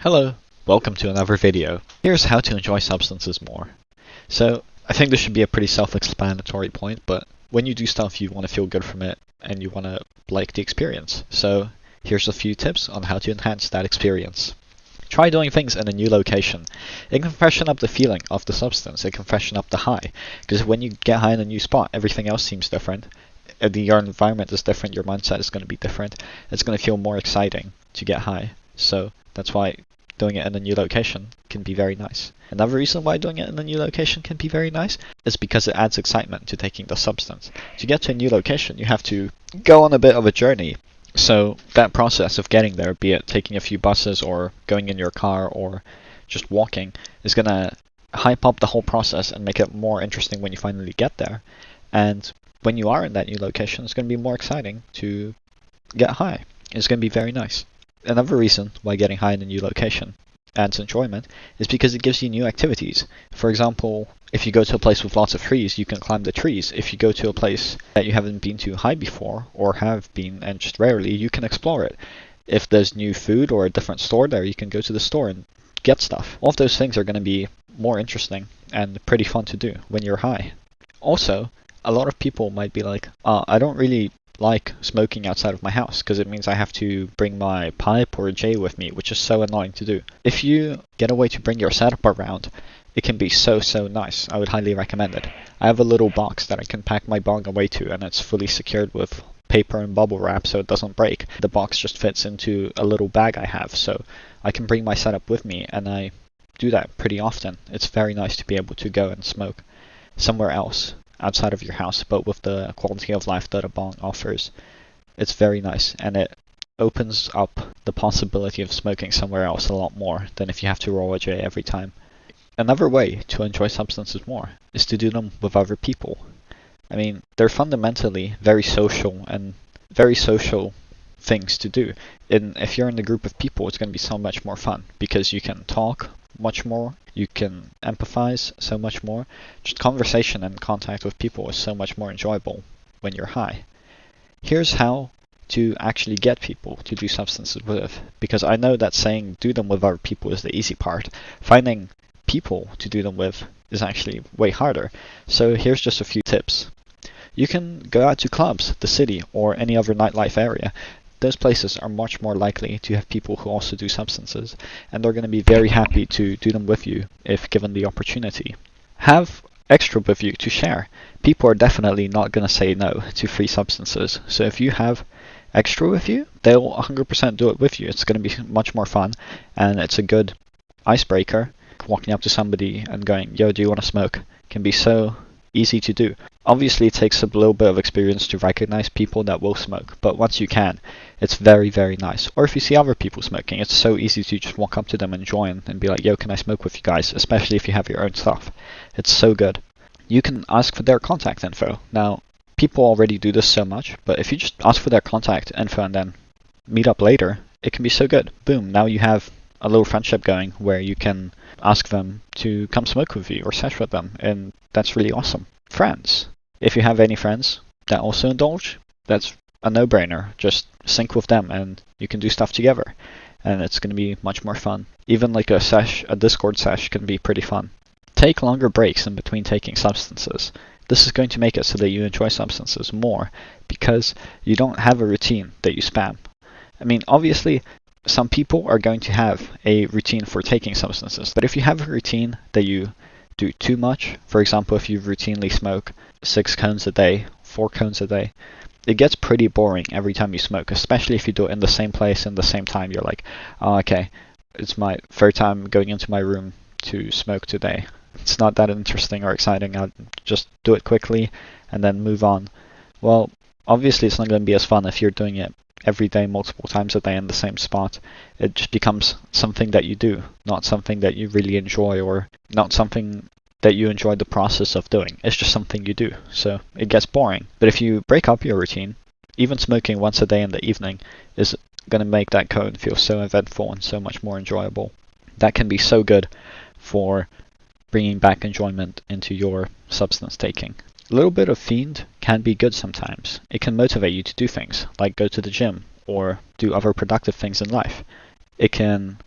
Hello, welcome to another video. Here's how to enjoy substances more. So, I think this should be a pretty self-explanatory point, but when you do stuff you want to feel good from it and you want to like the experience. So, here's a few tips on how to enhance that experience. Try doing things in a new location. It can freshen up the feeling of the substance, it can freshen up the high, because when you get high in a new spot, everything else seems different. Your environment is different, your mindset is going to be different, it's going to feel more exciting to get high. So, that's why doing it in a new location can be very nice. Another reason why doing it in a new location can be very nice is because it adds excitement to taking the substance. To get to a new location, you have to go on a bit of a journey. So that process of getting there, be it taking a few buses or going in your car or just walking, is going to hype up the whole process and make it more interesting when you finally get there. And when you are in that new location, it's going to be more exciting to get high. It's going to be very nice. Another reason why getting high in a new location adds enjoyment is because it gives you new activities. For example, if you go to a place with lots of trees, you can climb the trees. If you go to a place that you haven't been to high before, or have been and just rarely, you can explore it. If there's new food or a different store there, you can go to the store and get stuff. All of those things are going to be more interesting and pretty fun to do when you're high. Also, a lot of people might be like, I don't really like smoking outside of my house because it means I have to bring my pipe or a J with me, which is so annoying to do. If you get a way to bring your setup around, it can be so nice. I would highly recommend it. I have a little box that I can pack my bong away to, and it's fully secured with paper and bubble wrap so it doesn't break. The box just fits into a little bag I have, so I can bring my setup with me, and I do that pretty often. It's very nice to be able to go and smoke somewhere else outside of your house, but with the quality of life that a bong offers. It's very nice, and it opens up the possibility of smoking somewhere else a lot more than if you have to roll a J every time. Another way to enjoy substances more is to do them with other people. I mean, they're fundamentally very social things to do. And if you're in a group of people, it's going to be so much more fun because you can talk much more, you can empathize so much more. Just conversation and contact with people is so much more enjoyable when you're high. Here's how to actually get people to do substances with, because I know that saying do them with other people is the easy part. Finding people to do them with is actually way harder. So here's just a few tips. You can go out to clubs, the city, or any other nightlife area. Those places are much more likely to have people who also do substances, and they're going to be very happy to do them with you if given the opportunity. Have extra with you to share. People are definitely not going to say no to free substances, so if you have extra with you, they'll 100% do it with you. It's going to be much more fun, and it's a good icebreaker. Walking up to somebody and going, yo, do you want to smoke? Can be so easy to do. Obviously, it takes a little bit of experience to recognize people that will smoke, but once you can, it's very nice. Or if you see other people smoking, it's so easy to just walk up to them and join and be like, yo, can I smoke with you guys? Especially if you have your own stuff. It's so good. You can ask for their contact info. Now, people already do this so much, but if you just ask for their contact info and then meet up later, it can be so good. Boom, now you have a little friendship going where you can ask them to come smoke with you or sesh with them, and that's really awesome. Friends. If you have any friends that also indulge, that's a no-brainer. Just sync with them and you can do stuff together, and it's going to be much more fun. Even like a Discord sesh can be pretty fun. Take longer breaks in between taking substances. This is going to make it so that you enjoy substances more because you don't have a routine that you spam. I mean, obviously, some people are going to have a routine for taking substances, but if you have a routine that you do too much, for example, if you routinely smoke 6 cones a day, 4 cones a day, it gets pretty boring every time you smoke, especially if you do it in the same place in the same time. You're like, oh, okay, it's my third time going into my room to smoke today. It's not that interesting or exciting. I'll just do it quickly and then move on. Well, obviously it's not going to be as fun if you're doing it every day, multiple times a day in the same spot. It just becomes something that you do, not something that you really enjoy, or not something that you enjoy the process of doing. It's just something you do, so it gets boring. But if you break up your routine, even smoking once a day in the evening is going to make that cone feel so eventful and so much more enjoyable. That can be so good for bringing back enjoyment into your substance taking. A little bit of fiend can be good sometimes. It can motivate you to do things, like go to the gym or do other productive things in life. It can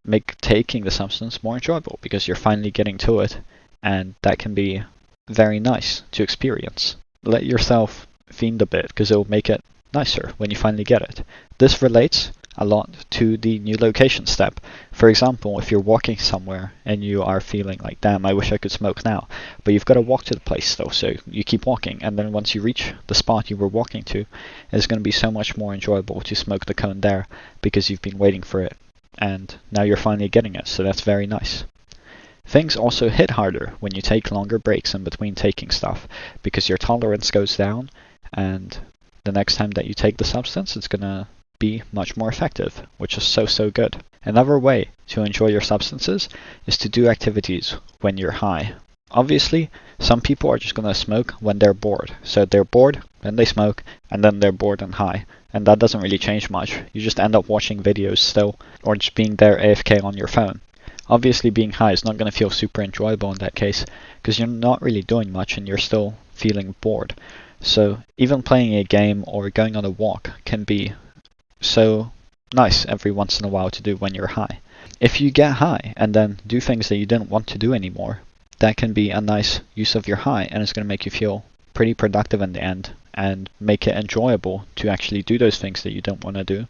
make taking the substance more enjoyable because you're finally getting to it, and that can be very nice to experience. Let yourself fiend a bit because it'll make it nicer when you finally get it. This relates a lot to the new location step. For example, if you're walking somewhere and you are feeling like, damn, I wish I could smoke now, but you've got to walk to the place still, so you keep walking, and then once you reach the spot you were walking to, it's going to be so much more enjoyable to smoke the cone there because you've been waiting for it, and now you're finally getting it, so that's very nice. Things also hit harder when you take longer breaks in between taking stuff, because your tolerance goes down, and the next time that you take the substance, it's going to be much more effective, which is so good. Another way to enjoy your substances is to do activities when you're high. Obviously, some people are just going to smoke when they're bored. So they're bored, then they smoke, and then they're bored and high. And that doesn't really change much. You just end up watching videos still, or just being there AFK on your phone. Obviously, being high is not going to feel super enjoyable in that case, because you're not really doing much and you're still feeling bored. So even playing a game or going on a walk can be so nice every once in a while to do when you're high. If you get high and then do things that you didn't want to do anymore, that can be a nice use of your high, and it's going to make you feel pretty productive in the end and make it enjoyable to actually do those things that you don't want to do,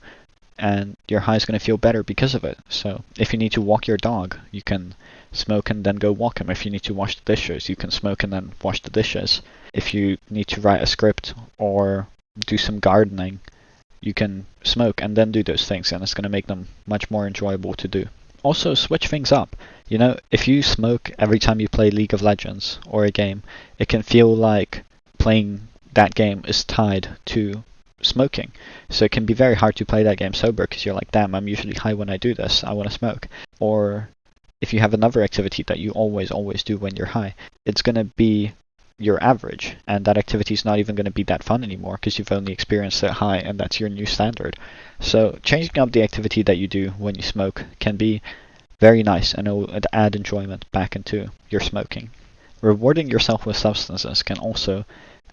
and your high is going to feel better because of it. So if you need to walk your dog, you can smoke and then go walk him. If you need to wash the dishes, you can smoke and then wash the dishes. If you need to write a script or do some gardening, you can smoke and then do those things, and it's going to make them much more enjoyable to do. Also, switch things up. You know, if you smoke every time you play League of Legends or a game, it can feel like playing that game is tied to smoking. So it can be very hard to play that game sober because you're like, damn, I'm usually high when I do this, I want to smoke. Or if you have another activity that you always do when you're high, it's going to be your average, and that activity is not even going to be that fun anymore because you've only experienced it high, and that's your new standard. So changing up the activity that you do when you smoke can be very nice, and it will add enjoyment back into your smoking. Rewarding yourself with substances can also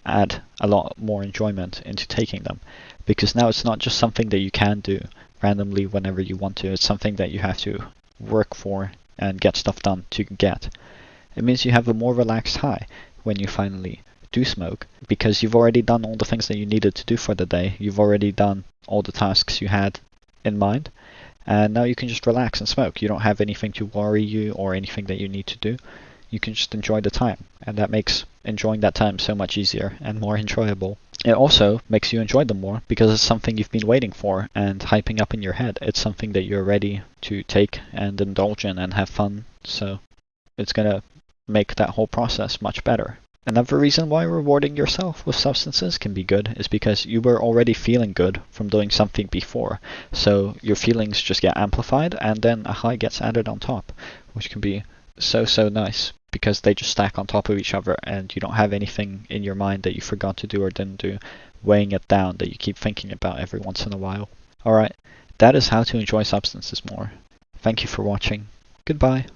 add a lot more enjoyment into taking them, because now it's not just something that you can do randomly whenever you want to, it's something that you have to work for and get stuff done to get. It means you have a more relaxed high when you finally do smoke, because you've already done all the things that you needed to do for the day, you've already done all the tasks you had in mind, and now you can just relax and smoke. You don't have anything to worry you or anything that you need to do. You can just enjoy the time, and that makes enjoying that time so much easier and more enjoyable. It also makes you enjoy them more because it's something you've been waiting for and hyping up in your head. It's something that you're ready to take and indulge in and have fun, so it's going to make that whole process much better. Another reason why rewarding yourself with substances can be good is because you were already feeling good from doing something before, so your feelings just get amplified and then a high gets added on top, which can be so nice because they just stack on top of each other and you don't have anything in your mind that you forgot to do or didn't do weighing it down that you keep thinking about every once in a while. Alright, that is how to enjoy substances more. Thank you for watching. Goodbye.